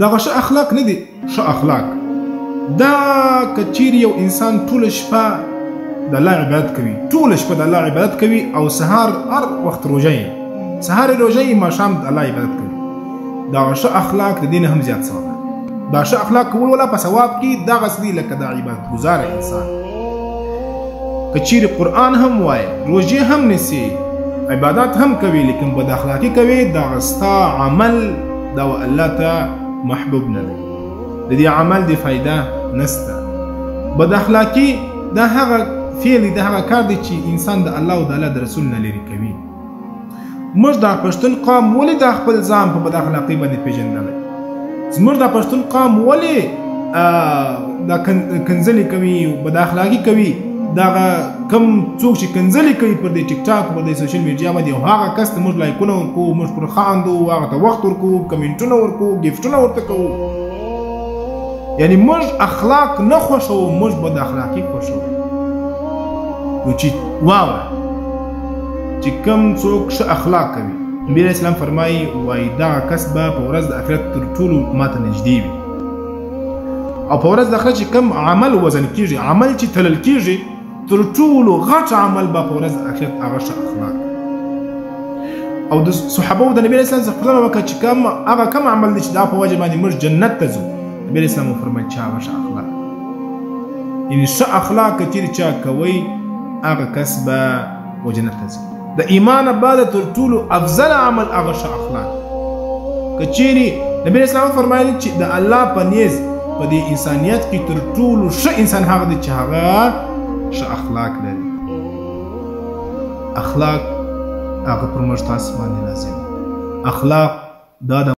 دغه ښه اخلاق نه دي. ښه اخلاق دا که چیرې یو انسان ټوله شپه د الله عبادت کوي، ټوله شپه د الله عبادت کوي او سهار هر وخت روژه یې، سهار یې روژه یې، ماښام د الله عبادت کوي، دغه ښه اخلاق د دې نه هم زیات ثواب لري. دا ښه اخلاق کول والا په ثواب کې دغسې دي لکه د عبادت ګزاره انسان. که چیرې قرآن هم وایي، روژې هم نیسي، عبادات هم کوي، لیکن بد اخلاقي کوي، دغه ستا عمل دا الله ته محبوب نه دی، د دې عمل د فایده نسته. بد اخلاقي دا هغه فعل دی، دا هغه کار دی چې انسان د الله او د الله د رسول نه لرې کوي. موږ دا پښتون قوم ولې دا خپل ځان په بد اخلاقي باندې پېژندلی؟ زموږ دا پښتون قوم ولې دا کنځلې کوي، بد اخلاقي کوي؟ دغه کم څوک چې کنځلې کوي پر دې ټیک ټاک، پر دې سوشل میډیا باندې، او هغه کس ته موږ لایکونه ورکوو، موږ پر خاندو، هغه ته وخت ورکوو، کمنټونه ورکوو، ګفټونه ورته کوو. یعنی موږ اخلاق نه خوښوو، موږ بد اخلاقي خوښوو. نو چې واوره چې کم څوک ښه اخلاق کوي، نبي علیه السلام فرمایي وایي دغه کس به په ورځ د آخرت تر ټولو ماته نږدې وي. او په ورځ د آخرت چې کم عمل وزن کېږي، عمل چې تلل کېږي، تر ټولو غټ عمل به په ورځ د آخرت هغه ښه اخلاق. او د صحابو د نبي علیه السلام څخه پوښتنه وکړه چې هغه کم عمل دی چې دا په وجه باندې موږ جنت ته ځو؟ نبي علیه السلام وفرمایل چې هغه ښه اخلاق. یعنې ښه اخلاق که چیرې چا کوئ، هغه کس به و جنت ته ځي. د ایمان بعد تر ټولو افضل عمل هغه ښه اخلاق. که چیرې نبي علیه السلام فرمایل چې د الله په نیز په دې انسانیت کې تر ټولو ښه انسان هغه دی چې هغه ښه اخلاق لري. اخلاق هغه پر موږ تاسو باندې لازم. اخلاق دا د